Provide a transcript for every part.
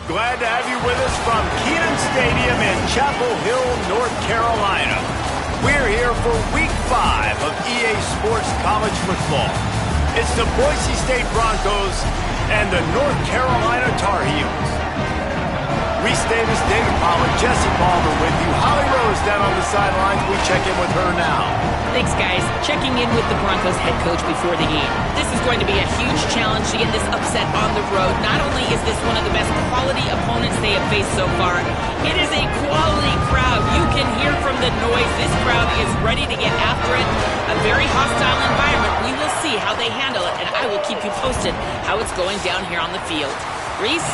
Glad to have you with us from Kenan Stadium in Chapel Hill, North Carolina. We're here for Week 5 of EA Sports College Football. It's the Boise State Broncos and the North Carolina Tar Heels. Reese Davis, David Pollack, Jesse Balmer with you. Holly Rose down on the sidelines. We check in with her now. Thanks, guys. Checking in with the Broncos head coach before the game. This is going to be a huge challenge to get this upset on the road. Not only is this one of the best quality opponents they have faced so far, it is a quality crowd. You can hear from the noise. This crowd is ready to get after it. A very hostile environment. We will see how they handle it, and I will keep you posted how it's going down here on the field. Reese?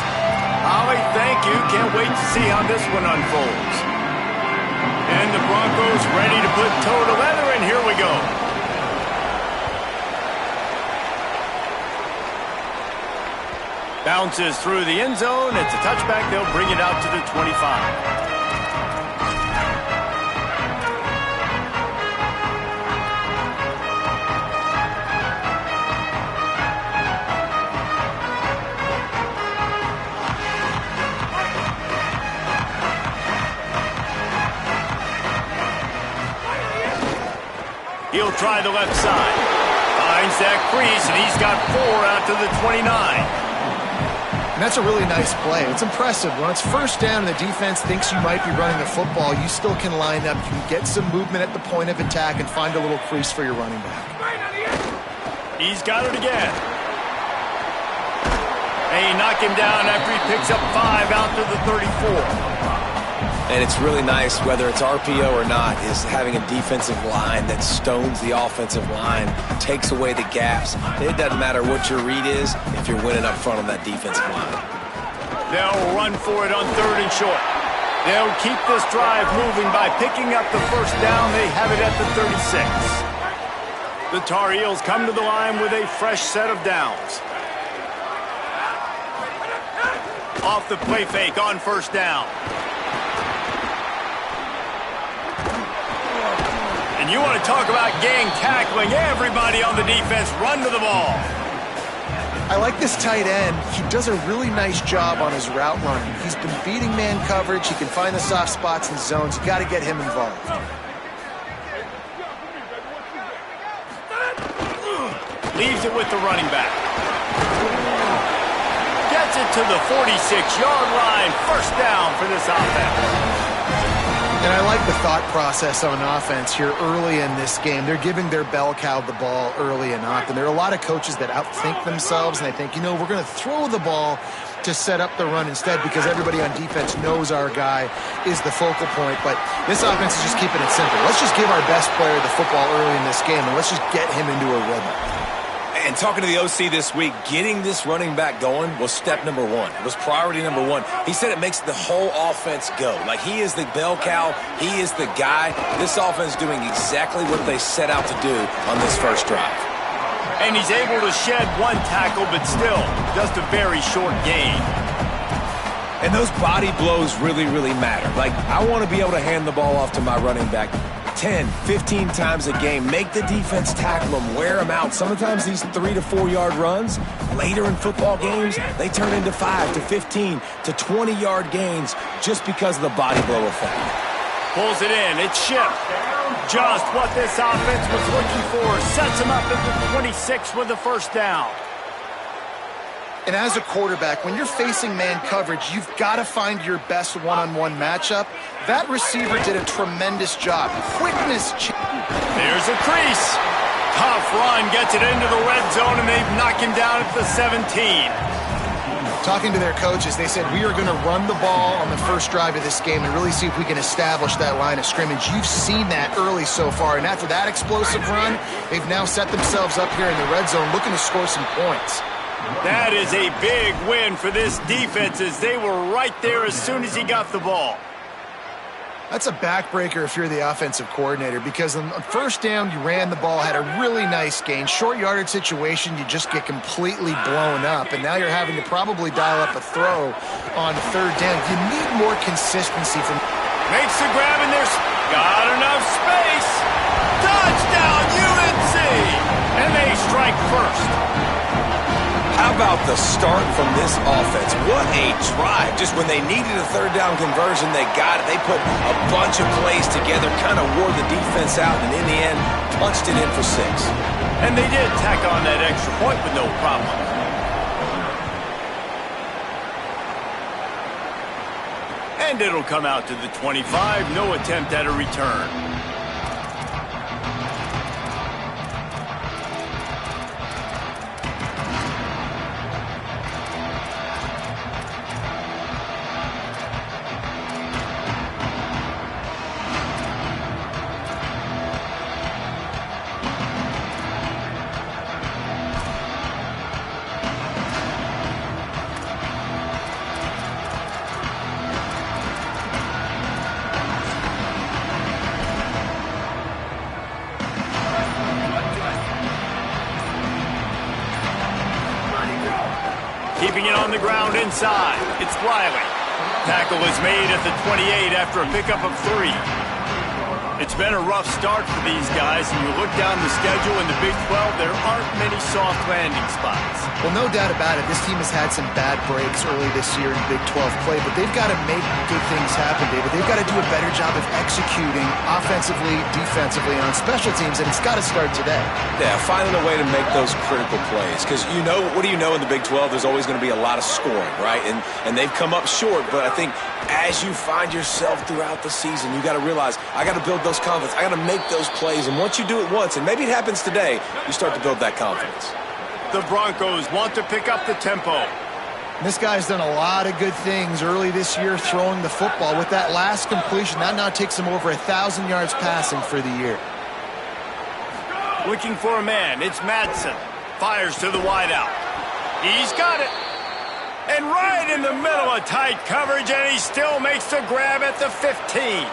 Holly, thank you. Can't wait to see how this one unfolds. And the Broncos ready to put toe to leather, and here we go. Bounces through the end zone. It's a touchback. They'll bring it out to the 25. He'll try the left side. Finds that crease, and he's got 4 out to the 29. And that's a really nice play. It's impressive. When it's first down and the defense thinks you might be running the football, you still can line up. You can get some movement at the point of attack and find a little crease for your running back. He's got it again. They knock him down after he picks up 5 out to the 34. And it's really nice, whether it's RPO or not, is having a defensive line that stones the offensive line, takes away the gaps. It doesn't matter what your read is if you're winning up front on that defensive line. They'll run for it on 3rd and short. They'll keep this drive moving by picking up the first down. They have it at the 36. The Tar Heels come to the line with a fresh set of downs. Off the play fake on first down. And you want to talk about gang tackling. Everybody on the defense run to the ball. I like this tight end. He does a really nice job on his route running. He's been beating man coverage. He can find the soft spots and zones. You got to get him involved. Leaves it with the running back. Gets it to the 46-yard line. First down for this offense. And I like the thought process on offense here early in this game. They're giving their bell cow the ball early and often. There are a lot of coaches that outthink themselves, and they think, you know, we're going to throw the ball to set up the run instead because everybody on defense knows our guy is the focal point. But this offense is just keeping it simple. Let's just give our best player the football early in this game, and let's just get him into a rhythm. And talking to the OC this week, getting this running back going was step number 1. It was priority number 1. He said it makes the whole offense go. Like, he is the bell cow. He is the guy. This offense is doing exactly what they set out to do on this first drive. And he's able to shed 1 tackle, but still just a very short gain. And those body blows really, really matter. Like, I want to be able to hand the ball off to my running back 10, 15 times a game. Make the defense tackle them, wear them out. Sometimes these 3 to 4 yard runs, later in football games, they turn into 5 to 15 to 20 yard gains just because of the body blow effect. Pulls it in. It's shipped. Just what this offense was looking for. Sets him up at the 26 with the first down. And as a quarterback, when you're facing man coverage, you've got to find your best one-on-one matchup. That receiver did a tremendous job. Quickness. There's a crease. Tough run, gets it into the red zone, and they've knocked him down at the 17. Talking to their coaches, they said, we are going to run the ball on the first drive of this game and really see if we can establish that line of scrimmage. You've seen that early so far, and after that explosive run, they've now set themselves up here in the red zone looking to score some points. That is a big win for this defense as they were right there as soon as he got the ball. That's a backbreaker if you're the offensive coordinator, because on first down, you ran the ball, had a really nice gain. Short yardage situation, you just get completely blown up, and now you're having to probably dial up a throw on 3rd down. You need more consistency from... Makes the grab, and there's got enough space. Touchdown, UNC! And they strike first. How about the start from this offense? What a drive. Just when they needed a third down conversion, they got it. They put a bunch of plays together, kind of wore the defense out, and in the end, punched it in for 6. And they did tack on that extra point with no problem. And it'll come out to the 25. No attempt at a return. Keeping it on the ground inside. It's Riley. Tackle is made at the 28 after a pickup of 3. It's been a rough start for these guys, and you look down the schedule in the Big 12, there aren't many soft landing spots. Well, no doubt about it. This team has had some bad breaks early this year in Big 12 play, but they've got to make good things happen, David. They've got to do a better job of executing offensively, defensively, on special teams, and it's got to start today. Yeah, finding a way to make those critical plays. Because what do you know in the Big 12? There's always going to be a lot of scoring, right? And they've come up short, but I think as you find yourself throughout the season, you got to realize, I got to build those confidence. I got to make those plays. And once you do it once, and maybe it happens today, you start to build that confidence. The Broncos want to pick up the tempo. This guy's done a lot of good things early this year throwing the football. With that last completion, that now takes him over 1,000 yards passing for the year. Looking for a man. It's Madsen. Fires to the wideout. He's got it. And right in the middle of tight coverage, and he still makes the grab at the 15.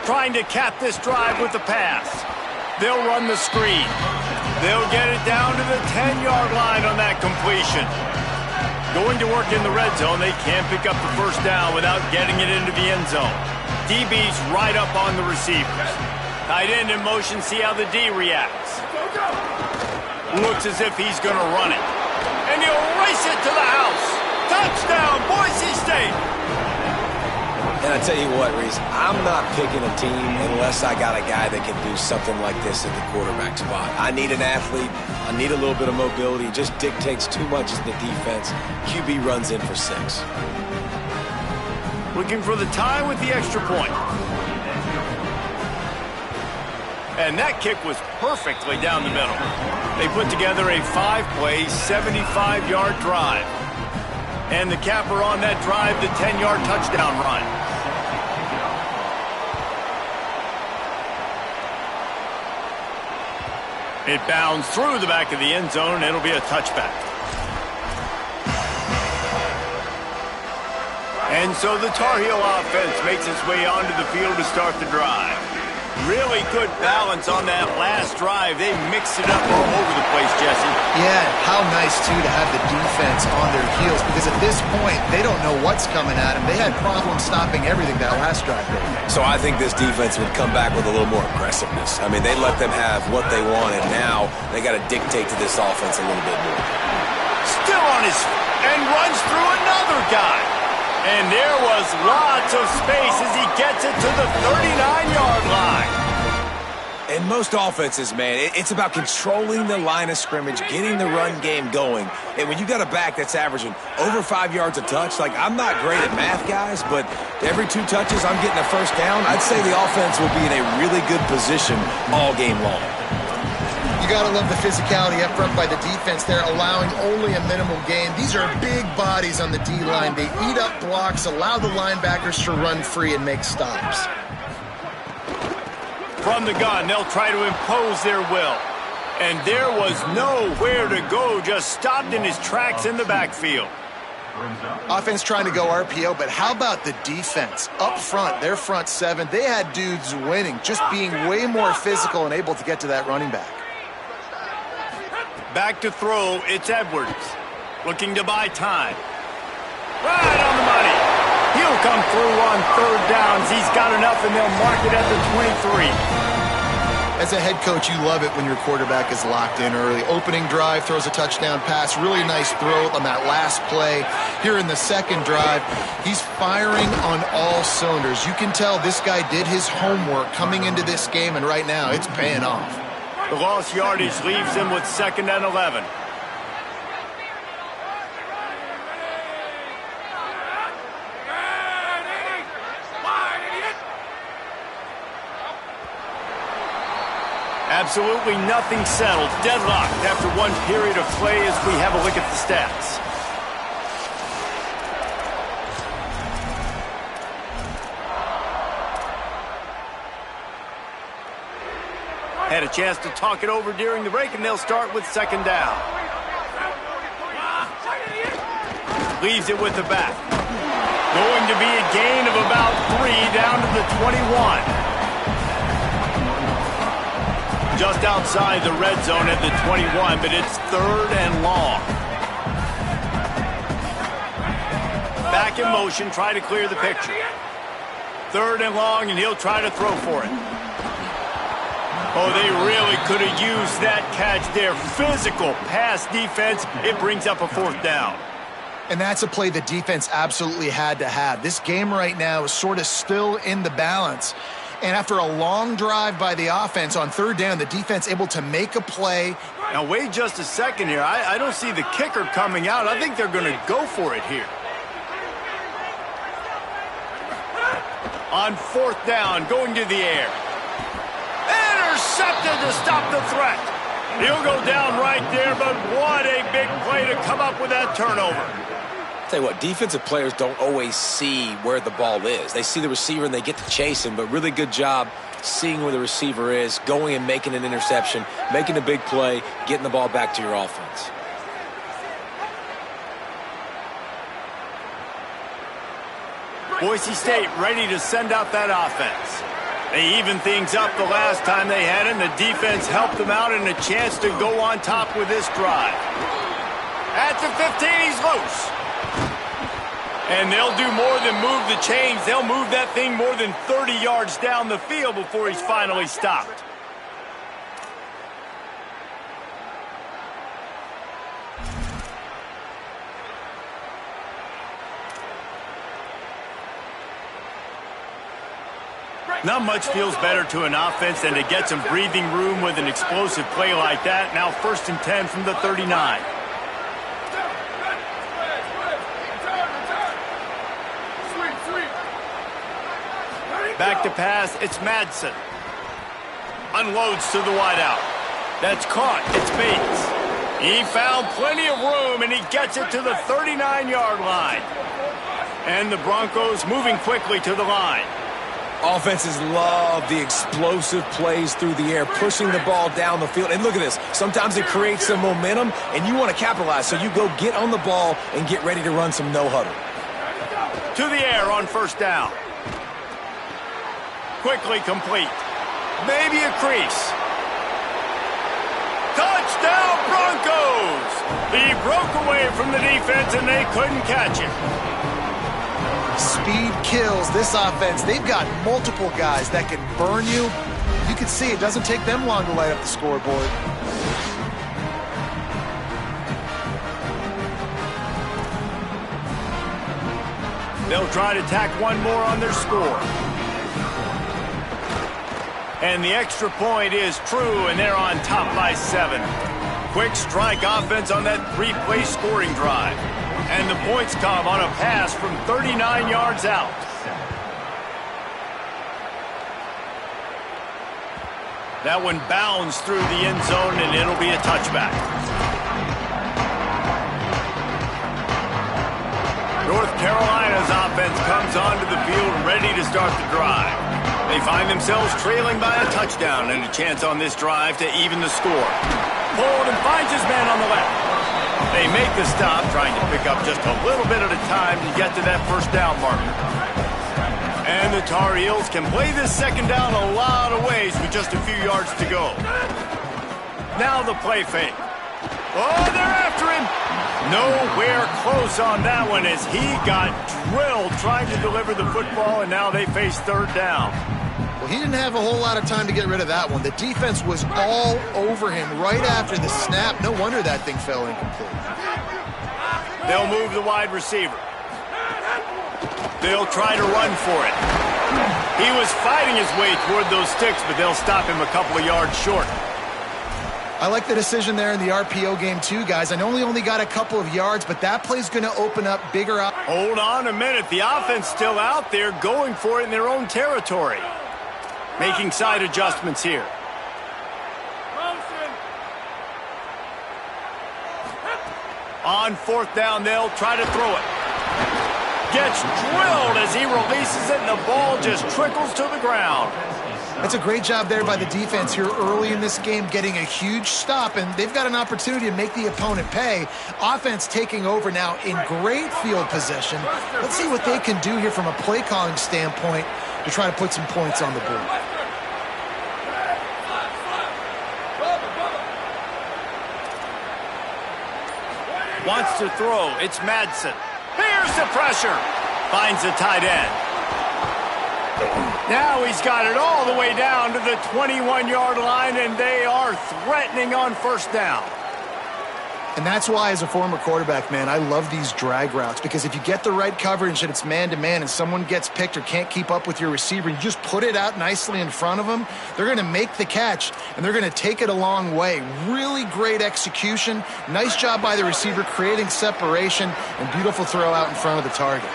Trying to cap this drive with the pass. They'll run the screen. They'll get it down to the 10-yard line on that completion. Going to work in the red zone, they can't pick up the first down without getting it into the end zone. DB's right up on the receivers. Tight end in motion, see how the D reacts. Looks as if he's going to run it. And he'll race it to the house. Touchdown, Boise State. And I tell you what, Reese, I'm not picking a team unless I got a guy that can do something like this at the quarterback spot. I need an athlete. I need a little bit of mobility. It just dictates too much in the defense. QB runs in for 6. Looking for the tie with the extra point. And that kick was perfectly down the middle. They put together a 5-play, 75-yard drive. And the capper on that drive, the 10-yard touchdown run. It bounds through the back of the end zone, and it'll be a touchback. And so the Tar Heel offense makes its way onto the field to start the drive. Really good balance on that last drive. They mixed it up all over the place, Jesse. Yeah, how nice, too, to have the defense on their heels, because at this point, they don't know what's coming at them. They had problems stopping everything that last drive. So I think this defense would come back with a little more aggressiveness. I mean, they let them have what they wanted. Now they got to dictate to this offense a little bit more. Still on his feet and runs through another guy. And there was lots of space as he gets it to the 39-yard line. In most offenses, man, it's about controlling the line of scrimmage, getting the run game going. And when you got a back that's averaging over 5 yards a touch, like, I'm not great at math, guys, but every 2 touches I'm getting a first down, I'd say the offense will be in a really good position all game long. You got to love the physicality up front by the defense there, allowing only a minimal gain. These are big bodies on the D-line. They eat up blocks, allow the linebackers to run free and make stops. From the gun, they'll try to impose their will. And there was nowhere to go, just stopped in his tracks in the backfield. Offense trying to go RPO, but how about the defense? Up front, their front 7, they had dudes winning, just being way more physical and able to get to that running back. Back to throw, it's Edwards. Looking to buy time. Right on the money. He'll He'll come through on third downs. He's got enough, and they'll mark it at the 23. As a head coach, you love it when your quarterback is locked in early. Opening drive, throws a touchdown pass. Really nice throw on that last play. Here in the second drive, he's firing on all cylinders. You can tell this guy did his homework coming into this game, and right now it's paying off. The lost yardage leaves him with 2nd and 11. Absolutely nothing settled. Deadlocked after one period of play as we have a look at the stats. Had a chance to talk it over during the break, and they'll start with 2nd down. Leaves it with the back. Going to be a gain of about 3 down to the 21. Just outside the red zone at the 21, but it's 3rd and long. Back in motion, try to clear the picture. 3rd and long, and he'll try to throw for it. Oh, they really could have used that catch there. Physical pass defense. It brings up a 4th down. And that's a play the defense absolutely had to have. This game right now is sort of still in the balance. And after a long drive by the offense on 3rd down, the defense able to make a play. Now, wait just a second here. I don't see the kicker coming out. I think they're going to go for it here. On 4th down, going to the air. Intercepted to stop the threat. He'll go down right there, but what a big play to come up with that turnover. Tell you what, defensive players don't always see where the ball is. They see the receiver and they get to chase him, but really good job seeing where the receiver is, going and making an interception, making a big play, getting the ball back to your offense. Boise State ready to send out that offense. They evened things up the last time they had it, and the defense helped them out and a chance to go on top with this drive. At the 15, he's loose. And they'll do more than move the chains. They'll move that thing more than 30 yards down the field before he's finally stopped. Not much feels better to an offense than to get some breathing room with an explosive play like that. Now 1st and 10 from the 39. Back to pass, it's Madsen. Unloads to the wideout. That's caught, it's Bates. He found plenty of room, and he gets it to the 39-yard line. And the Broncos moving quickly to the line. Offenses love the explosive plays through the air, pushing the ball down the field. And look at this. Sometimes it creates some momentum, and you want to capitalize. So you go get on the ball and get ready to run some no-huddle. To the air on 1st down. Quickly complete. Maybe a crease. Touchdown, Broncos! He broke away from the defense, and they couldn't catch him. Speed kills this offense. They've got multiple guys that can burn you. You can see it doesn't take them long to light up the scoreboard. They'll try to tack one more on their score. And the extra point is true, and they're on top by 7. Quick strike offense on that 3-play scoring drive. And the points come on a pass from 39 yards out. That one bounds through the end zone, and it'll be a touchback. North Carolina's offense comes onto the field ready to start the drive. They find themselves trailing by a touchdown and a chance on this drive to even the score. Pulled and finds his man on the left. They make the stop, trying to pick up just a little bit at a time to get to that 1st down marker. And the Tar Heels can play this 2nd down a lot of ways with just a few yards to go. Now the play fake. Oh, they're after him. Nowhere close on that one as he got drilled trying to deliver the football, and now they face third down. Well, he didn't have a whole lot of time to get rid of that one. The defense was all over him right after the snap. No wonder that thing fell incomplete. They'll move the wide receiver. They'll try to run for it. He was fighting his way toward those sticks, but they'll stop him a couple of yards short. I like the decision there in the RPO game too, guys. I know he only got a couple of yards, but that play's going to open up bigger up. Hold on a minute. The offense still out there going for it in their own territory. Making side adjustments here. On fourth down, they'll try to throw it. Gets drilled as he releases it, and the ball just trickles to the ground. That's a great job there by the defense here early in this game, getting a huge stop, and they've got an opportunity to make the opponent pay. Offense taking over now in great field position. Let's see what they can do here from a play calling standpoint to try to put some points on the board. Wants to throw. It's Madsen. Here's the pressure. Finds the tight end. Now he's got it all the way down to the 21-yard line, and they are threatening on first down. And that's why, as a former quarterback, man, I love these drag routes, because if you get the right coverage and it's man-to-man and someone gets picked or can't keep up with your receiver, you just put it out nicely in front of them, they're going to make the catch, and they're going to take it a long way. Really great execution. Nice job by the receiver creating separation, and beautiful throw out in front of the target.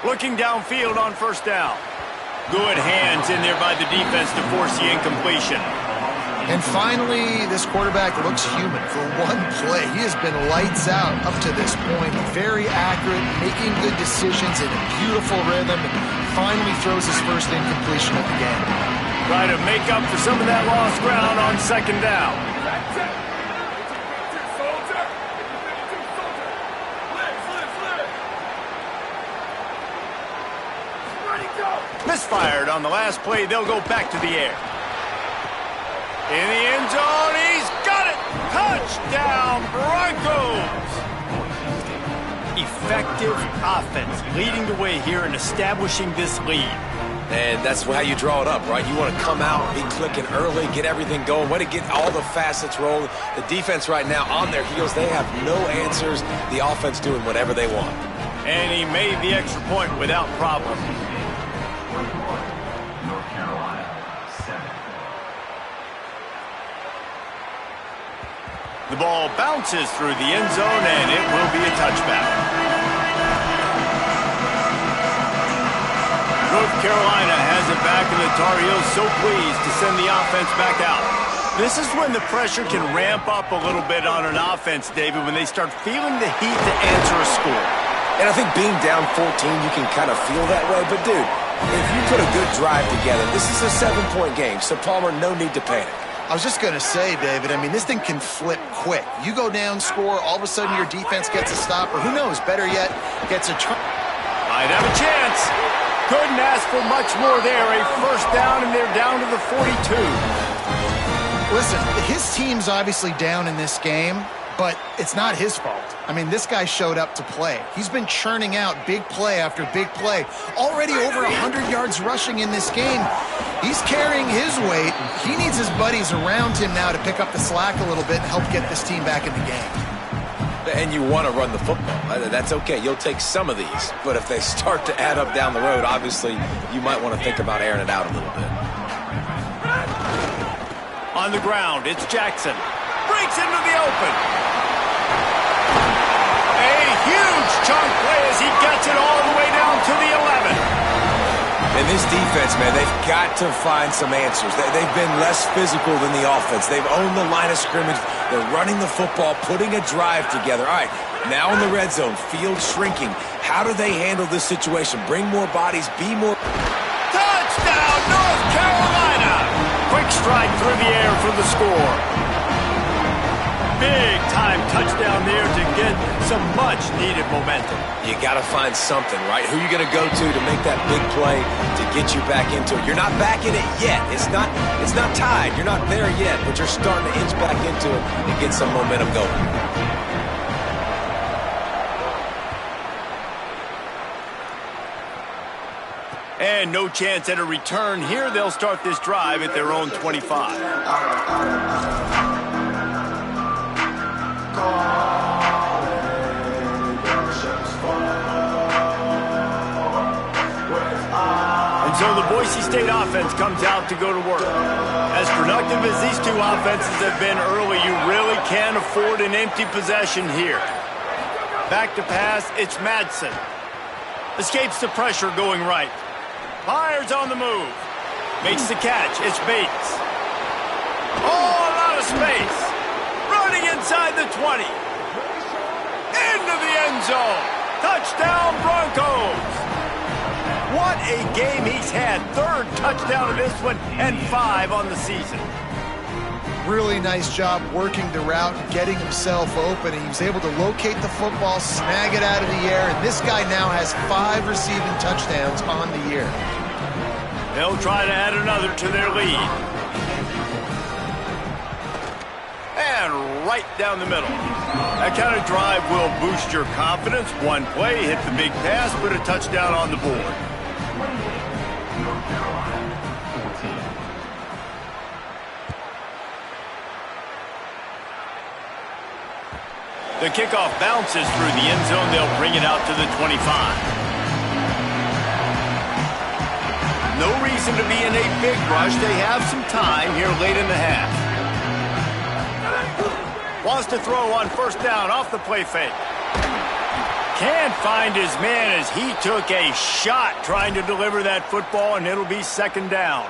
Looking downfield on first down. Good hands in there by the defense to force the incompletion. And finally, this quarterback looks human for one play. He has been lights out up to this point. Very accurate, making good decisions in a beautiful rhythm, and finally throws his first incompletion of the game. Try to make up for some of that lost ground on second down. Misfired on the last play. They'll go back to the air. In the end zone, he's got it! Touchdown, Broncos! Effective offense leading the way here and establishing this lead. And that's how you draw it up, right? You want to come out, be clicking early, get everything going, way to get all the facets rolling. The defense right now on their heels, they have no answers. The offense doing whatever they want. And he made the extra point without problem. The ball bounces through the end zone, and it will be a touchback. North Carolina has it back, and the Tar Heels so pleased to send the offense back out. This is when the pressure can ramp up a little bit on an offense, David, when they start feeling the heat to answer a score. And I think being down 14, you can kind of feel that way. But, dude, if you put a good drive together, this is a 7-point game, so Palmer, no need to panic. I was just going to say, David, I mean, this thing can flip quick. You go down, score, all of a sudden your defense gets a stop, or who knows, better yet, gets a turn. Might have a chance. Couldn't ask for much more there. A first down, and they're down to the 42. Listen, his team's obviously down in this game, but it's not his fault. I mean, this guy showed up to play. He's been churning out big play after big play. Already over 100 yards rushing in this game. He's carrying his weight. He needs his buddies around him now to pick up the slack a little bit and help get this team back in the game. And you want to run the football. That's okay. You'll take some of these. But if they start to add up down the road, obviously, you might want to think about airing it out a little bit. On the ground, it's Jackson. Breaks into the open. A huge chunk play as he gets it all the way down to the 11. And this defense, man, they've got to find some answers. They've been less physical than the offense. They've owned the line of scrimmage. They're running the football, putting a drive together. All right, now in the red zone, field shrinking. How do they handle this situation? Bring more bodies, be more... Touchdown, North Carolina! Quick strike through the air for the score. big-time touchdown there to get some much-needed momentum. You got to find something, right? Who are you going to go to make that big play to get you back into it? You're not back in it yet. It's not tied. You're not there yet, but you're starting to inch back into it and get some momentum going. And no chance at a return here. They'll start this drive at their own 25. And so the Boise State offense comes out to go to work. As productive as these two offenses have been early, you really can't afford an empty possession here. Back to pass, it's Madsen. Escapes the pressure going right. Fires on the move. Makes the catch. It's Bates. Oh, a lot of space. Running inside the 20. Into the end zone. Touchdown, Broncos. What a game he's had. Third touchdown of this one and 5 on the season. Really nice job working the route and getting himself open. He was able to locate the football, snag it out of the air, and this guy now has 5 receiving touchdowns on the year. They'll try to add another to their lead. And right down the middle. That kind of drive will boost your confidence. One play, hit the big pass, put a touchdown on the board. The kickoff bounces through the end zone. They'll bring it out to the 25. No reason to be in a big rush. They have some time here late in the half. Wants to throw on first down off the play fake. Can't find his man as he took a shot trying to deliver that football, and it'll be second down.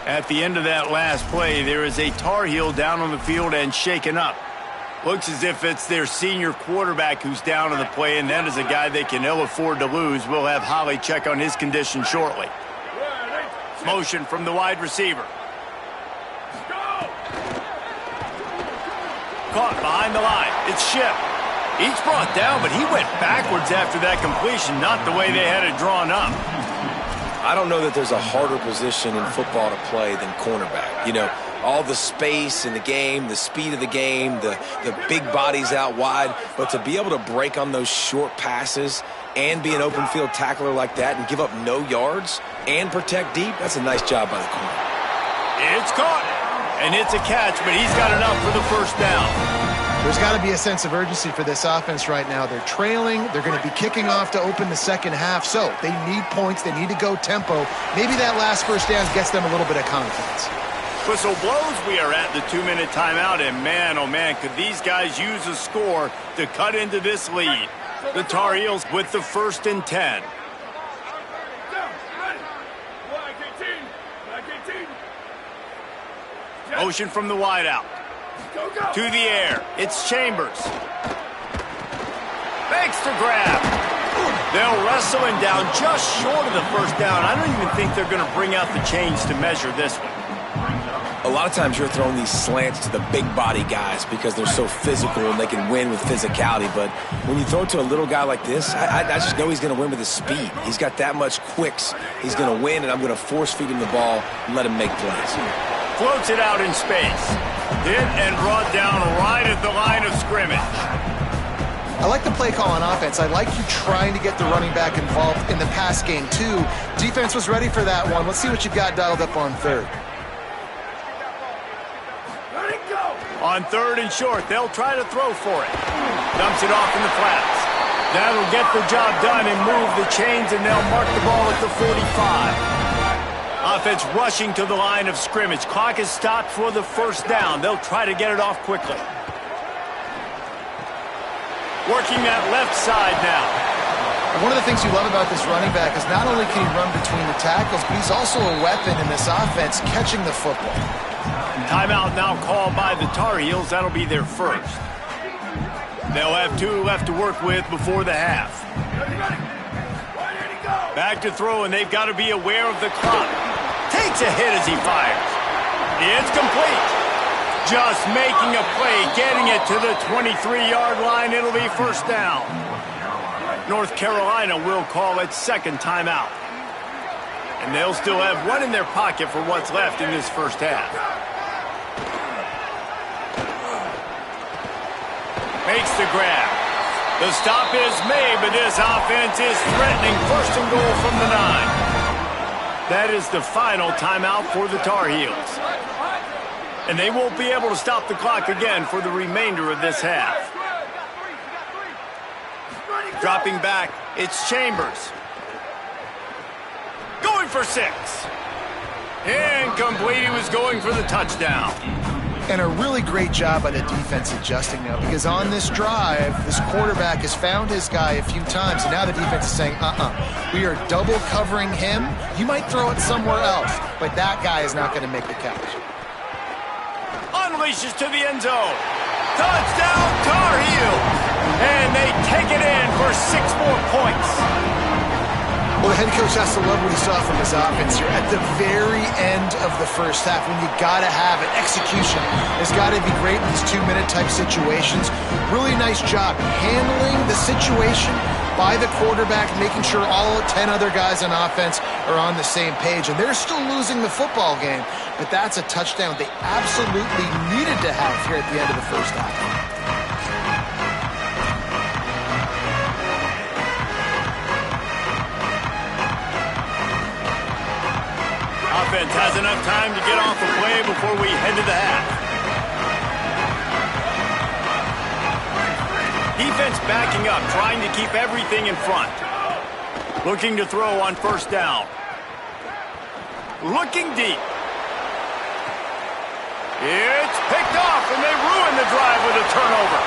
At the end of that last play, there is a Tar Heel down on the field and shaken up. Looks as if it's their senior quarterback who's down on the play, and that is a guy they can ill afford to lose. We'll have Holly check on his condition shortly. Motion from the wide receiver. Caught behind the line. It's Ship. He's brought down, but he went backwards after that completion, not the way they had it drawn up. I don't know that there's a harder position in football to play than cornerback. You know, all the space in the game, the speed of the game, the big bodies out wide. But to be able to break on those short passes and be an open field tackler like that and give up no yards and protect deep, that's a nice job by the corner. It's caught, and it's a catch, but he's got enough for the first down. There's got to be a sense of urgency for this offense right now. They're trailing. They're going to be kicking off to open the second half, so they need points. They need to go tempo. Maybe that last first down gets them a little bit of confidence. Whistle blows. We are at the 2-minute timeout, and man, oh man, could these guys use a score to cut into this lead. The Tar Heels with the 1st and 10. Motion from the wideout. To the air. It's Chambers. Makes the grab. They'll wrestle him down just short of the first down. I don't even think they're going to bring out the chains to measure this one. A lot of times you're throwing these slants to the big body guys because they're so physical and they can win with physicality. But when you throw it to a little guy like this, I just know he's going to win with his speed. He's got that much quicks. He's going to win, and I'm going to force feed him the ball and let him make plays. Floats it out in space. Hit and brought down right at the line of scrimmage. I like the play call on offense. I like you trying to get the running back involved in the pass game, too. Defense was ready for that one. Let's see what you've got dialed up on third. On 3rd and short, they'll try to throw for it. Dumps it off in the flats. That'll get the job done and move the chains, and they'll mark the ball at the 45. Offense rushing to the line of scrimmage. Clock is stopped for the first down. They'll try to get it off quickly. Working that left side now. One of the things you love about this running back is not only can he run between the tackles, but he's also a weapon in this offense catching the football. Timeout now called by the Tar Heels. That'll be their first. They'll have 2 left to work with before the half. Back to throw, and they've got to be aware of the clock. Takes a hit as he fires. It's complete. just making a play, getting it to the 23-yard line. It'll be first down. North Carolina will call it second timeout. And they'll still have one in their pocket for what's left in this first half. Makes the grab. The stop is made, but this offense is threatening first and goal from the 9. That is the final timeout for the Tar Heels. And they won't be able to stop the clock again for the remainder of this half. Dropping back, it's Chambers. Going for 6. Incomplete, he was going for the touchdown. And a really great job by the defense adjusting now, because on this drive, this quarterback has found his guy a few times, and now the defense is saying, we are double covering him. You might throw it somewhere else, but that guy is not going to make the catch. Unleashes to the end zone. Touchdown, Tar Heels! And they take it in for 6 more points. Well, the head coach has to love what he saw from his offense here at the very end of the first half, when you got to have it. Execution has got to be great in these 2-minute type situations. Really nice job handling the situation by the quarterback, making sure all 10 other guys on offense are on the same page. And they're still losing the football game, but that's a touchdown they absolutely needed to have here at the end of the first half. Offense has enough time to get off the play before we head to the half. Defense backing up, trying to keep everything in front. Looking to throw on first down. Looking deep. It's picked off, and they ruin the drive with a turnover.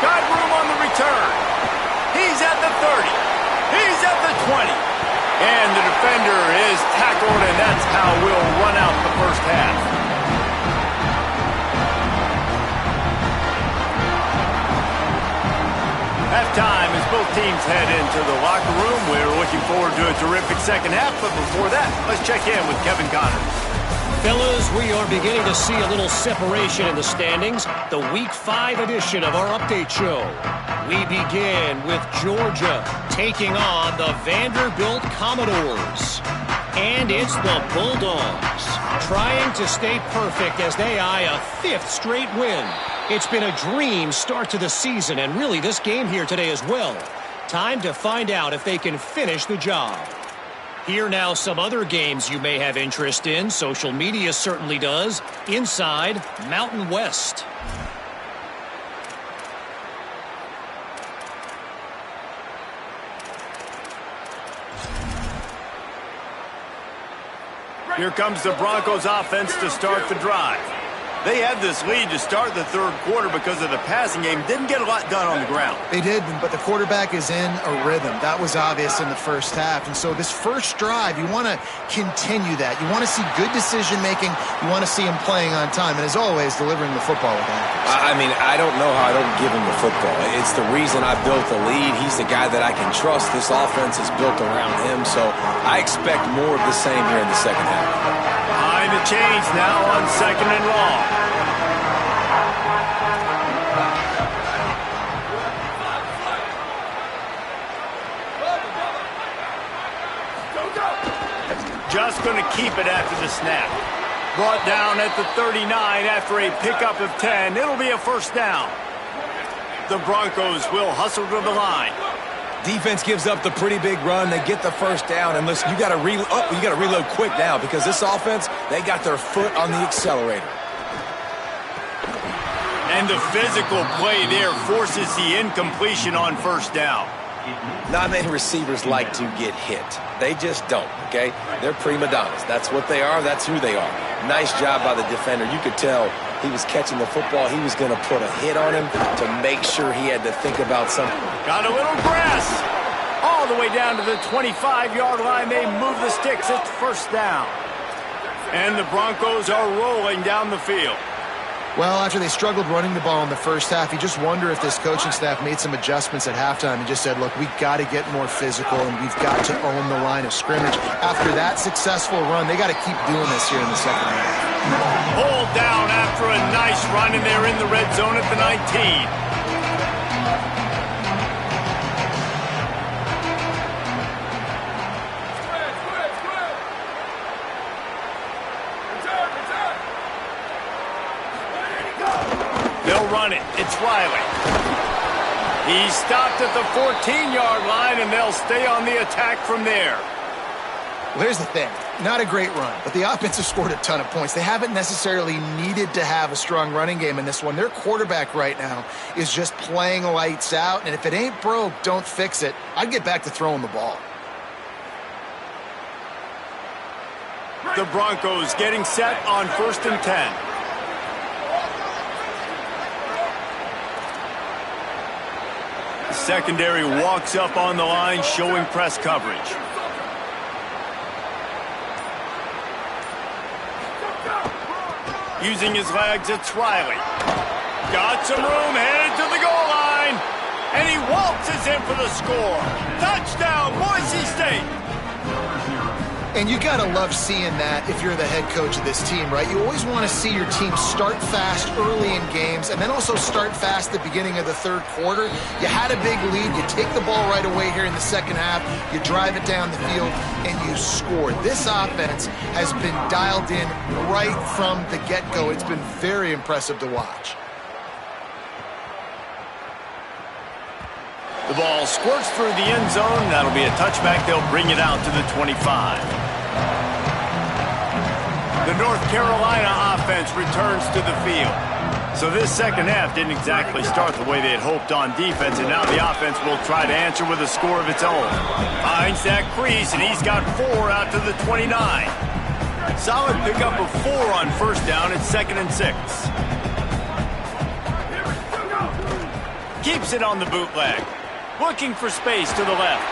Got room on the return. He's at the 30. He's at the 20. And the defender is tackled, and that's how we'll run out the first half. Halftime as both teams head into the locker room. We're looking forward to a terrific second half, but before that, let's check in with Kevin Connors. Fellas, we are beginning to see a little separation in the standings. The Week 5 edition of our update show. We begin with Georgia taking on the Vanderbilt Commodores. And it's the Bulldogs trying to stay perfect as they eye a 5th straight win. It's been a dream start to the season, and really this game here today as well. Time to find out if they can finish the job. Here now some other games you may have interest in. Social media certainly does. Inside Mountain West. Here comes the Broncos offense to start the drive. They had this lead to start the third quarter because of the passing game. Didn't get a lot done on the ground. They did, but the quarterback is in a rhythm. That was obvious in the first half. And so this first drive, you want to continue that. You want to see good decision-making. You want to see him playing on time. And as always, delivering the football with accuracy. I mean, I don't know how I don't give him the football. It's the reason I built the lead. He's the guy that I can trust. This offense is built around him. So I expect more of the same here in the second half. Behind the chains now on second and long. Just going to keep it after the snap. Brought down at the 39 after a pickup of 10. It'll be a first down. The Broncos will hustle to the line. Defense gives up the pretty big run. They get the first down, and listen, you got to reload quick now because this offense, they got their foot on the accelerator. And the physical play there forces the incompletion on first down. Not many receivers like to get hit. They just don't, okay? They're prima donnas. That's what they are. That's who they are. Nice job by the defender. You could tell he was catching the football. He was going to put a hit on him to make sure he had to think about something. Got a little grass. All the way down to the 25-yard line. They move the sticks. It's first down. And the Broncos are rolling down the field. Well, after they struggled running the ball in the first half, you just wonder if this coaching staff made some adjustments at halftime and just said, look, we've got to get more physical and we've got to own the line of scrimmage. After that successful run, they got to keep doing this here in the second half. Pulled down after a nice run, and they're in the red zone at the 19. They'll run it. It's Riley. He's stopped at the 14-yard line, and they'll stay on the attack from there. Well, here's the thing. Not a great run, but the offense has scored a ton of points. They haven't necessarily needed to have a strong running game in this one. Their quarterback right now is just playing lights out, and if it ain't broke, don't fix it. I'd get back to throwing the ball. The Broncos getting set on 1st and 10. The secondary walks up on the line, showing press coverage. Using his legs, it's Riley. Got some room, headed to the goal line. And he waltzes in for the score. Touchdown, Boise State. And you got to love seeing that if you're the head coach of this team, right? You always want to see your team start fast early in games and then also start fast at the beginning of the third quarter. You had a big lead. You take the ball right away here in the second half. You drive it down the field, and you score. This offense has been dialed in right from the get-go. It's been very impressive to watch. The ball squirts through the end zone. That'll be a touchback. They'll bring it out to the 25. The North Carolina offense returns to the field. So this second half didn't exactly start the way they had hoped on defense, and now the offense will try to answer with a score of its own. Finds that crease, and he's got 4 out to the 29. Solid pickup of 4 on 1st down. It's 2nd and 6. Keeps it on the bootleg. Looking for space to the left.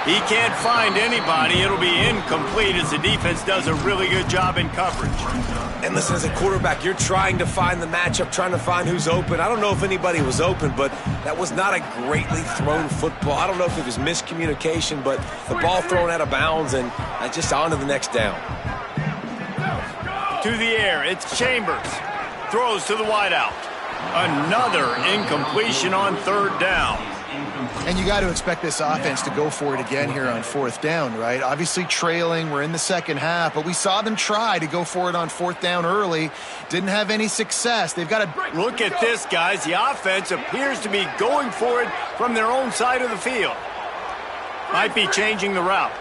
He can't find anybody. It'll be incomplete as the defense does a really good job in coverage. And listen, as a quarterback, you're trying to find the matchup, trying to find who's open. I don't know if anybody was open, but that was not a greatly thrown football. I don't know if it was miscommunication, but the ball thrown out of bounds and just on to the next down. To the air, it's Chambers. Throws to the wideout. Another incompletion on 3rd down. And you got to expect this offense to go for it again here on 4th down, right? Obviously trailing, we're in the second half, but we saw them try to go for it on 4th down early. Didn't have any success. They've got to... Look at this, guys. The offense appears to be going for it from their own side of the field. Might be changing the route.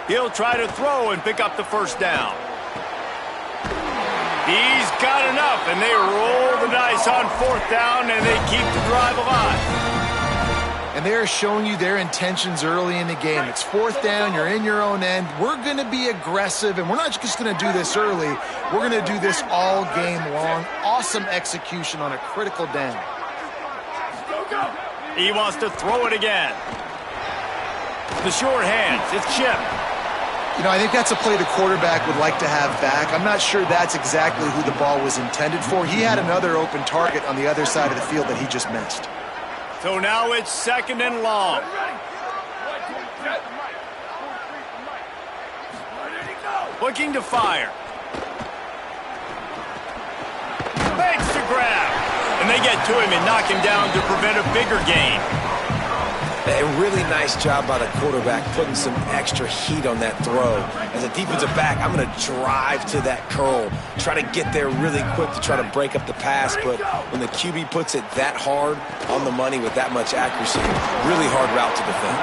He'll try to throw and pick up the 1st down. He's got enough, and they roll the dice on 4th down, and they keep the drive alive. And they're showing you their intentions early in the game. It's 4th down. You're in your own end. We're going to be aggressive, and we're not just going to do this early. We're going to do this all game long. Awesome execution on a critical down. He wants to throw it again. The short hands. It's Chip. You know, I think that's a play the quarterback would like to have back. I'm not sure that's exactly who the ball was intended for. He had another open target on the other side of the field that he just missed. So now it's 2nd and long. Looking to fire. Fakes to grab. And they get to him and knock him down to prevent a bigger gain. A really nice job by the quarterback putting some extra heat on that throw. As a defensive back, I'm going to drive to that curl, try to get there really quick to try to break up the pass, but when the QB puts it that hard on the money with that much accuracy, really hard route to defend.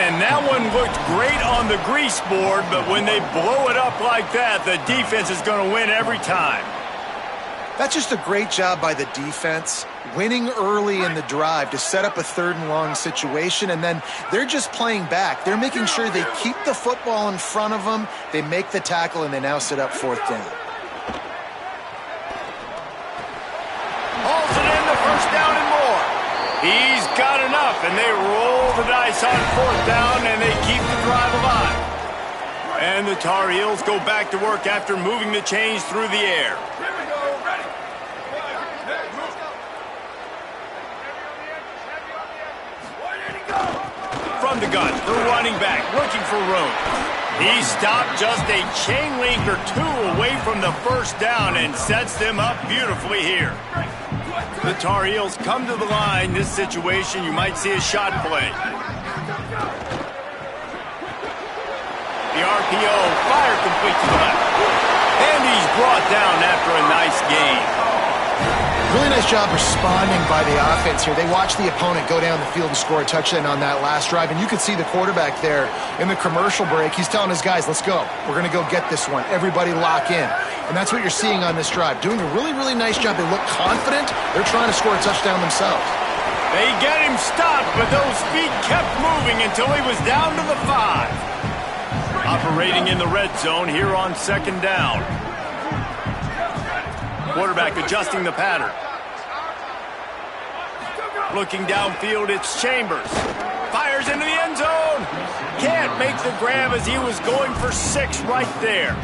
And that one looked great on the grease board, but when they blow it up like that, the defense is going to win every time. That's just a great job by the defense, winning early in the drive to set up a 3rd and long situation, and then they're just playing back. They're making sure they keep the football in front of them, they make the tackle, and they now set up 4th down. Hauls it in the 1st down and more. He's got enough, and they roll the dice on 4th down, and they keep the drive alive. And the Tar Heels go back to work after moving the chains through the air. From the gun, the running back looking for room. He stopped just a chain link or two away from the first down and sets them up beautifully here. The Tar Heels come to the line. This situation, you might see a shot play. The RPO, fire complete to the left. And he's brought down after a nice gain. Really nice job responding by the offense here. They watched the opponent go down the field and score a touchdown on that last drive, and you could see the quarterback there in the commercial break. He's telling his guys, let's go. We're going to go get this one. Everybody lock in. And that's what you're seeing on this drive. Doing a really, really nice job. They look confident. They're trying to score a touchdown themselves. They get him stopped, but those feet kept moving until he was down to the 5. Operating in the red zone here on second down. Quarterback adjusting the pattern. Looking downfield, it's Chambers. Fires into the end zone. Can't make the grab as he was going for 6 right there.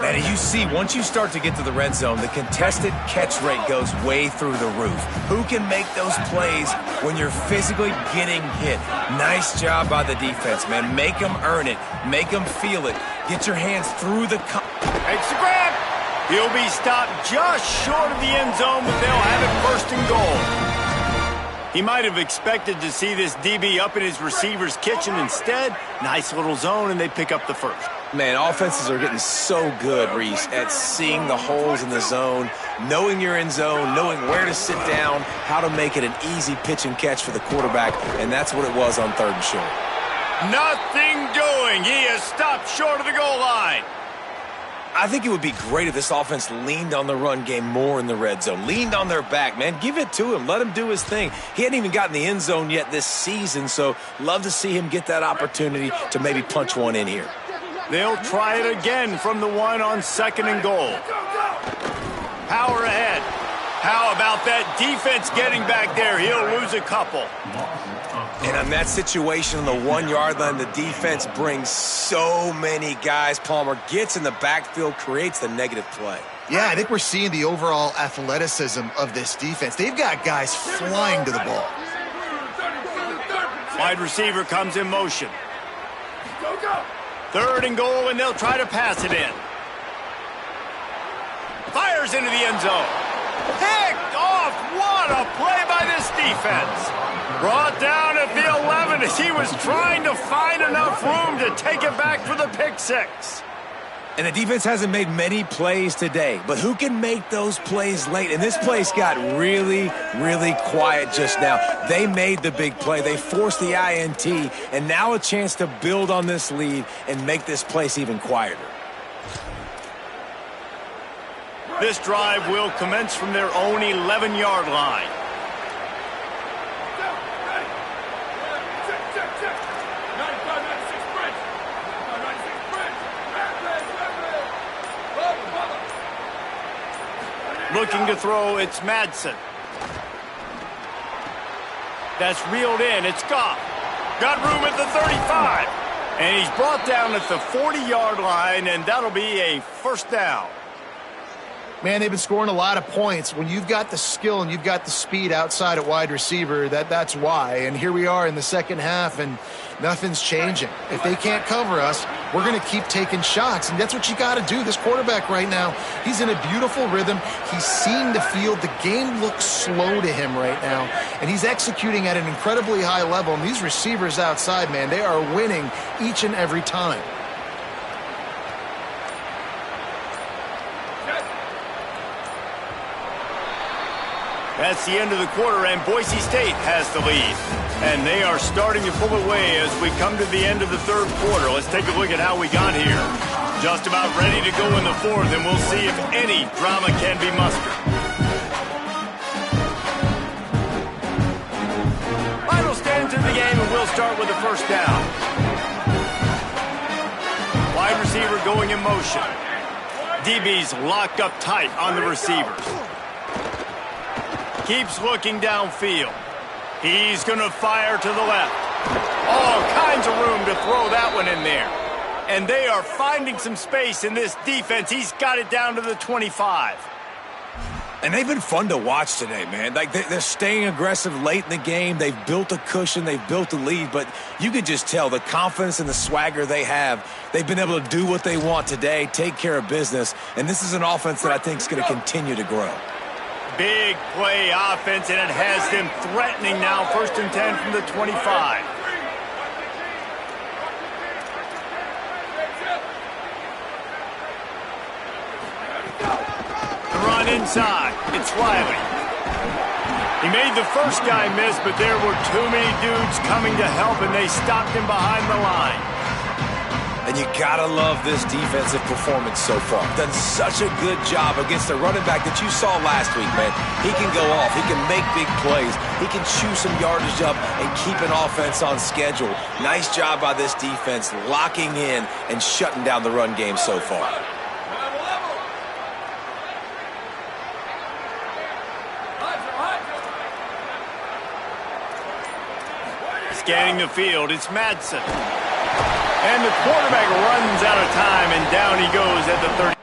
Man, you see, once you start to get to the red zone, the contested catch rate goes way through the roof. Who can make those plays when you're physically getting hit? Nice job by the defense, man. Make them earn it. Make them feel it. Get your hands through the... Makes the grab. He'll be stopped just short of the end zone, but they'll have it first and goal. He might have expected to see this DB up in his receiver's kitchen. Instead, nice little zone, and they pick up the first. Man, offenses are getting so good, Reese, at seeing the holes in the zone, knowing you're in zone, knowing where to sit down, how to make it an easy pitch and catch for the quarterback, and that's what it was on 3rd and short. Nothing doing. He is stopped short of the goal line. I think it would be great if this offense leaned on the run game more in the red zone, leaned on their back, man. Give it to him. Let him do his thing. He hadn't even gotten the end zone yet this season, so love to see him get that opportunity to maybe punch one in here. They'll try it again from the 1 on 2nd and goal. Power ahead. How about that defense getting back there? He'll lose a couple. And on that situation on the 1-yard line, the defense brings so many guys. Palmer gets in the backfield, creates the negative play. Yeah, I think we're seeing the overall athleticism of this defense. They've got guys flying to the ball. Wide receiver comes in motion. 3rd and goal, and they'll try to pass it in. Fires into the end zone. Picked off. What a play by this defense. Brought down at the 11 as he was trying to find enough room to take it back for the pick 6. And the defense hasn't made many plays today, but who can make those plays late? And this place got really, really quiet just now. They made the big play. They forced the INT, and now a chance to build on this lead and make this place even quieter. This drive will commence from their own 11-yard line. Looking to throw, it's Madsen. That's reeled in, it's Goff. Got room at the 35. And he's brought down at the 40-yard line, and that'll be a first down. Man, they've been scoring a lot of points. When you've got the skill and you've got the speed outside at wide receiver, that's why. And here we are in the second half, and nothing's changing. If they can't cover us, we're going to keep taking shots, and that's what you got to do. This quarterback right now, he's in a beautiful rhythm. He's seeing the field. The game looks slow to him right now, and he's executing at an incredibly high level. And these receivers outside, man, they are winning each and every time. That's the end of the quarter, and Boise State has the lead. And they are starting to pull away as we come to the end of the 3rd quarter. Let's take a look at how we got here. Just about ready to go in the 4th, and we'll see if any drama can be mustered. Final stands in the game, and we'll start with the first down. Wide receiver going in motion. DB's locked up tight on the receivers. Keeps looking downfield. He's going to fire to the left. All kinds of room to throw that one in there. And they are finding some space in this defense. He's got it down to the 25. And they've been fun to watch today, man. Like, they're staying aggressive late in the game. They've built a cushion. They've built a lead. But you can just tell the confidence and the swagger they have. They've been able to do what they want today, take care of business. And this is an offense that I think is going to continue to grow. Big play offense, and it has them threatening now. 1st and 10 from the 25. Run inside. It's Riley. He made the first guy miss, but there were too many dudes coming to help, and they stopped him behind the line. And you gotta love this defensive performance so far. Done such a good job against the running back that you saw last week, man. He can go off. He can make big plays. He can chew some yardage up and keep an offense on schedule. Nice job by this defense locking in and shutting down the run game so far. Scanning the field, it's Madsen. And the quarterback runs out of time, and down he goes at the 30.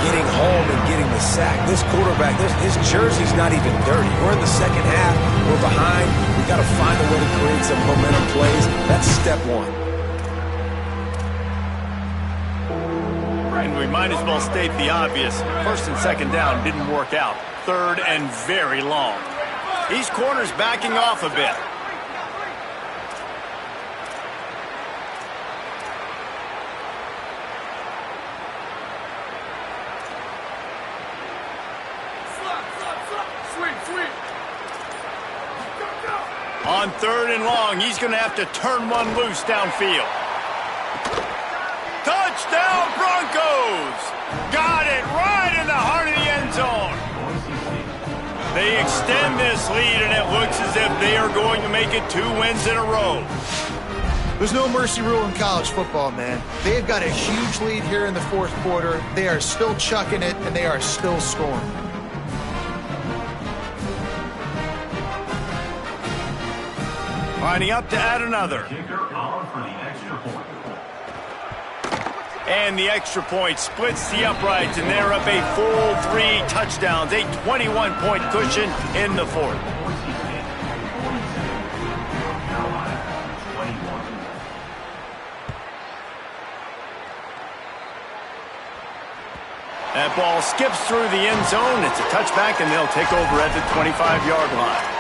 getting home and getting the sack. This quarterback, his jersey's not even dirty. We're in the second half. We're behind. We got to find a way to create some momentum plays. That's step one. And we might as well state the obvious. First and second down didn't work out. Third and very long. These corners backing off a bit. On third and long, he's going to have to turn one loose downfield. Touchdown, Broncos! Got it right in the heart of the end zone. They extend this lead, and it looks as if they are going to make it 2 wins in a row. There's no mercy rule in college football, man. They've got a huge lead here in the fourth quarter. They are still chucking it, and they are still scoring. Lining up to add another. And the extra point splits the uprights, and they're up a full 3 touchdowns, a 21-point cushion in the fourth. That ball skips through the end zone. It's a touchback, and they'll take over at the 25-yard line.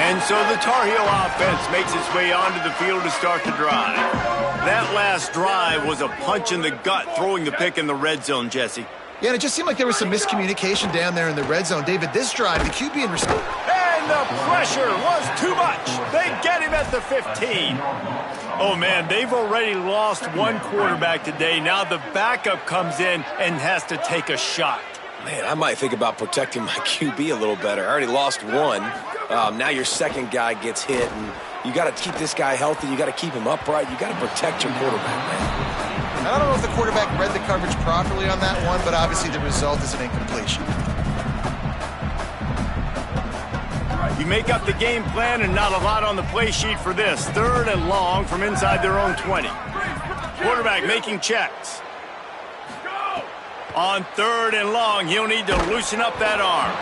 And so the Tar Heel offense makes its way onto the field to start the drive. That last drive was a punch in the gut, throwing the pick in the red zone, Jesse. Yeah, and it just seemed like there was some miscommunication down there in the red zone. David, this drive, the QB in response. And the pressure was too much. They get him at the 15. Oh, man, they've already lost one quarterback today. Now the backup comes in and has to take a shot. Man, I might think about protecting my QB a little better. I already lost one. Now your second guy gets hit, and you got to keep this guy healthy. You got to keep him upright. You got to protect your quarterback, man. I don't know if the quarterback read the coverage properly on that one, but obviously the result is an incompletion. You make up the game plan, and not a lot on the play sheet for this. Third and long from inside their own 20. Quarterback making checks. On third and long, he'll need to loosen up that arm.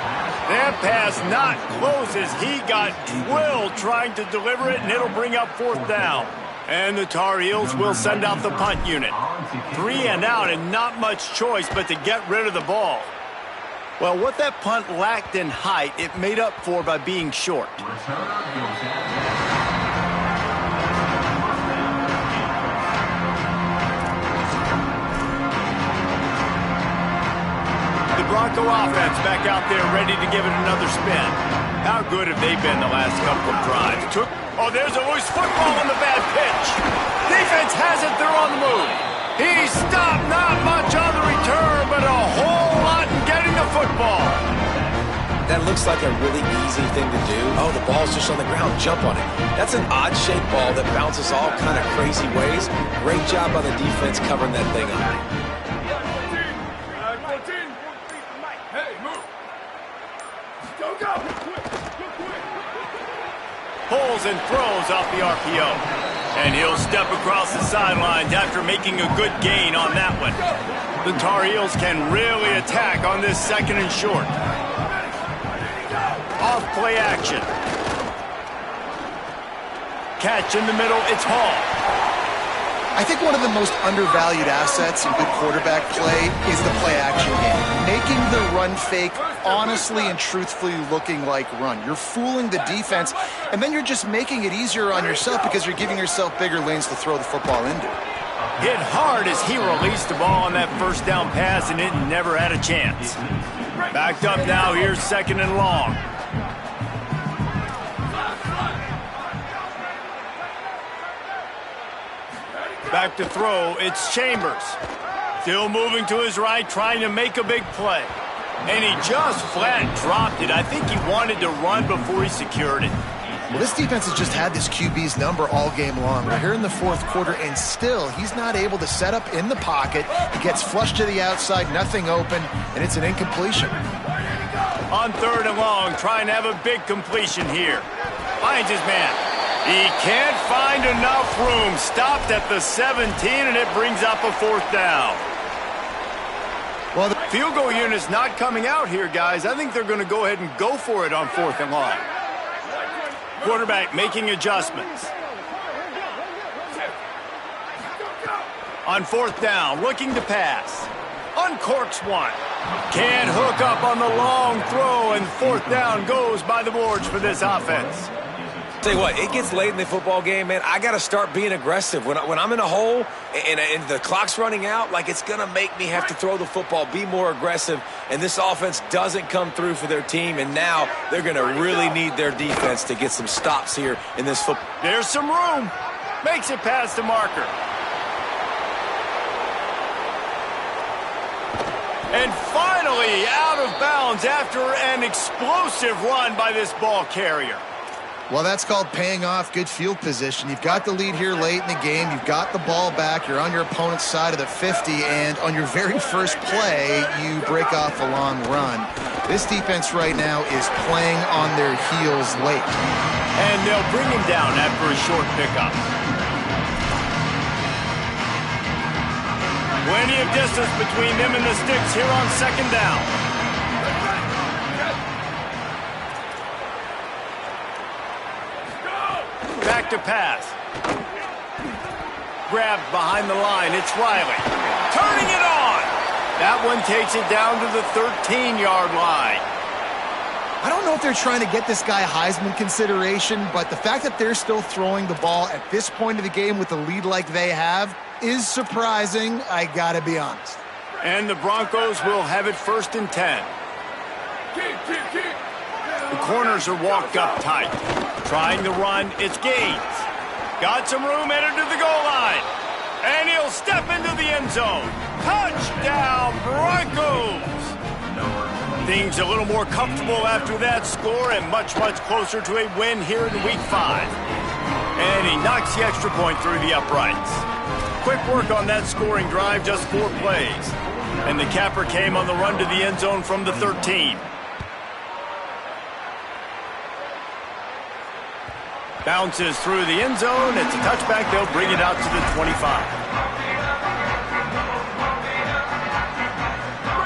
That pass not closes. He got drilled trying to deliver it, and it'll bring up fourth down. And the Tar Heels will send out the punt unit. 3 and out, and not much choice but to get rid of the ball. Well, what that punt lacked in height, it made up for by being short. Bronco offense back out there ready to give it another spin. How good have they been the last couple of drives? Oh, there's a loose football on the bad pitch. Defense has it. They're on the move. He stopped. Not much on the return, but a whole lot in getting the football. That looks like a really easy thing to do. Oh, the ball's just on the ground. Jump on it. That's an odd-shaped ball that bounces all kind of crazy ways. Great job by the defense covering that thing up. Pulls and throws off the RPO. And he'll step across the sidelines after making a good gain on that one. The Tar Heels can really attack on this second and short. Off play action. Catch in the middle, it's Hall. I think one of the most undervalued assets in good quarterback play is the play-action game. Making the run fake honestly and truthfully looking like run. You're fooling the defense, and then you're just making it easier on yourself because you're giving yourself bigger lanes to throw the football into. Hit hard as he released the ball on that first down pass, and it never had a chance. Backed up now, here's second and long. Back to throw, it's Chambers. Still moving to his right, trying to make a big play. And he just flat dropped it. I think he wanted to run before he secured it. Well, this defense has just had this QB's number all game long. We're here in the fourth quarter, and still he's not able to set up in the pocket. He gets flushed to the outside, nothing open, and it's an incompletion. On third and long, trying to have a big completion here. Finds his man. He can't find enough room. Stopped at the 17, and it brings up a 4th down. Well, the Field goal unit's not coming out here, guys. I think they're going to go ahead and go for it on 4th and long. Quarterback making adjustments. On 4th down, looking to pass. Uncorks one. Can't hook up on the long throw, and 4th down goes by the boards for this offense. Tell you what, it gets late in the football game, man. I got to start being aggressive. When I'm in a hole and the clock's running out, like, it's going to make me have to throw the football, be more aggressive, and this offense doesn't come through for their team, and now they're going to really need their defense to get some stops here in this football. There's some room. Makes it past the marker. And finally out of bounds after an explosive run by this ball carrier. Well, that's called paying off good field position. You've got the lead here late in the game. You've got the ball back. You're on your opponent's side of the 50, and on your very first play, you break off a long run. This defense right now is playing on their heels late. And they'll bring him down after a short pickup. Plenty of distance between them and the sticks here on 2nd down. Back to pass. Grabbed behind the line. It's Riley. Turning it on. That one takes it down to the 13-yard line. I don't know if they're trying to get this guy Heisman consideration, but the fact that they're still throwing the ball at this point of the game with a lead like they have is surprising, I gotta be honest. And the Broncos will have it 1st and 10. The corners are walked up tight. Trying to run, it's Gaines. Got some room, headed to the goal line. And he'll step into the end zone. Touchdown, Broncos! Things a little more comfortable after that score and much, much closer to a win here in Week 5. And he knocks the extra point through the uprights. Quick work on that scoring drive, just 4 plays. And the capper came on the run to the end zone from the 13. Bounces through the end zone. It's a touchback. They'll bring it out to the 25.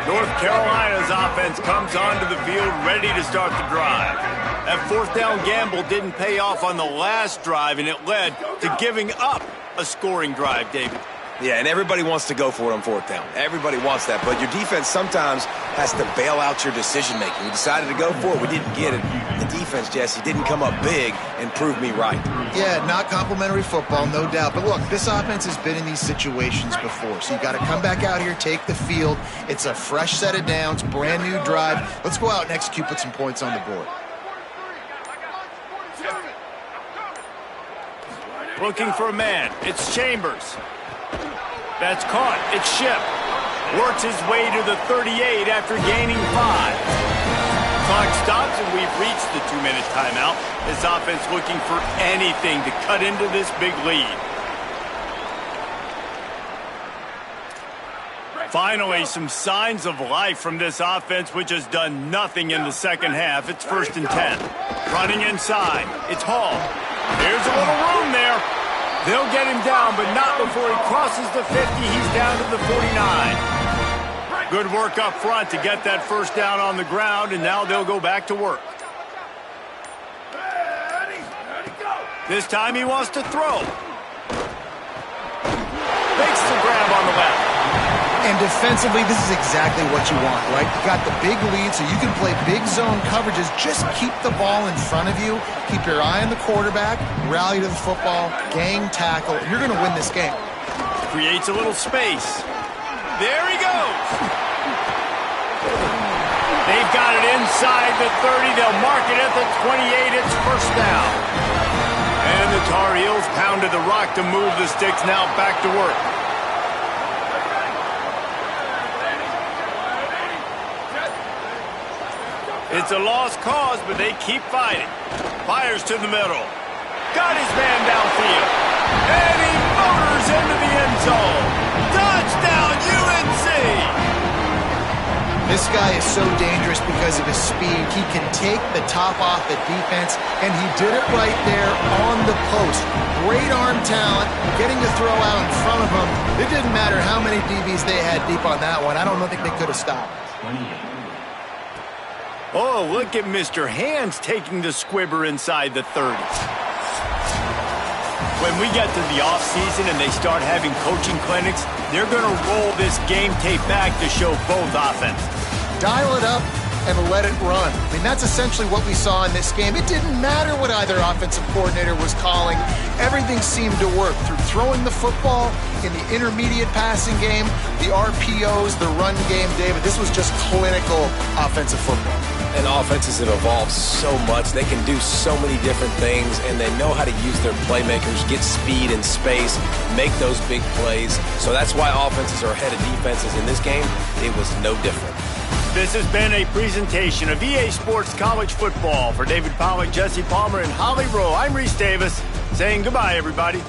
North Carolina's offense comes onto the field ready to start the drive. That 4th down gamble didn't pay off on the last drive, and it led to giving up a scoring drive, David. Yeah, and everybody wants to go for it on 4th down. Everybody wants that, but your defense sometimes has to bail out your decision-making. We decided to go for it. We didn't get it. The defense, Jesse, didn't come up big and prove me right. Yeah, not complimentary football, no doubt. But look, this offense has been in these situations before, so you got to come back out here, take the field. It's a fresh set of downs, brand new drive. Let's go out and execute, put some points on the board. Looking for a man. It's Chambers. That's caught. It's Ship. Works his way to the 38 after gaining 5. Clock stops, and we've reached the 2-minute timeout. This offense looking for anything to cut into this big lead. Finally, some signs of life from this offense, which has done nothing in the second half. It's 1st and 10. Running inside. It's Hall. There's a little room there. They'll get him down, but not before he crosses the 50. He's down to the 49. Good work up front to get that 1st down on the ground, and now they'll go back to work. This time he wants to throw. Makes the grab on the left. And defensively, this is exactly what you want, right? You got the big lead, so you can play big zone coverages. Just keep the ball in front of you. Keep your eye on the quarterback. Rally to the football. Gang tackle. You're going to win this game. Creates a little space. There he goes. They've got it inside the 30. They'll mark it at the 28. It's 1st down. And the Tar Heels pounded the rock to move the sticks. Now back to work. It's a lost cause, but they keep fighting. Fires to the middle. Got his man downfield. And he motors into the end zone. Touchdown, UNC! This guy is so dangerous because of his speed. He can take the top off the defense, and he did it right there on the post. Great arm talent, getting the throw out in front of him. It didn't matter how many DBs they had deep on that one. I don't think they could have stopped. Oh, look at Mr. Hands taking the squibber inside the 30. When we get to the offseason and they start having coaching clinics, they're going to roll this game tape back to show both offenses. Dial it up and let it run. I mean, that's essentially what we saw in this game. It didn't matter what either offensive coordinator was calling. Everything seemed to work through throwing the football in the intermediate passing game, the RPOs, the run game. David, this was just clinical offensive football. And offenses have evolved so much. They can do so many different things, and they know how to use their playmakers, get speed and space, make those big plays. So that's why offenses are ahead of defenses in this game. It was no different. This has been a presentation of EA Sports College Football. For David Pollack, Jesse Palmer, and Holly Rowe, I'm Reese Davis saying goodbye, everybody.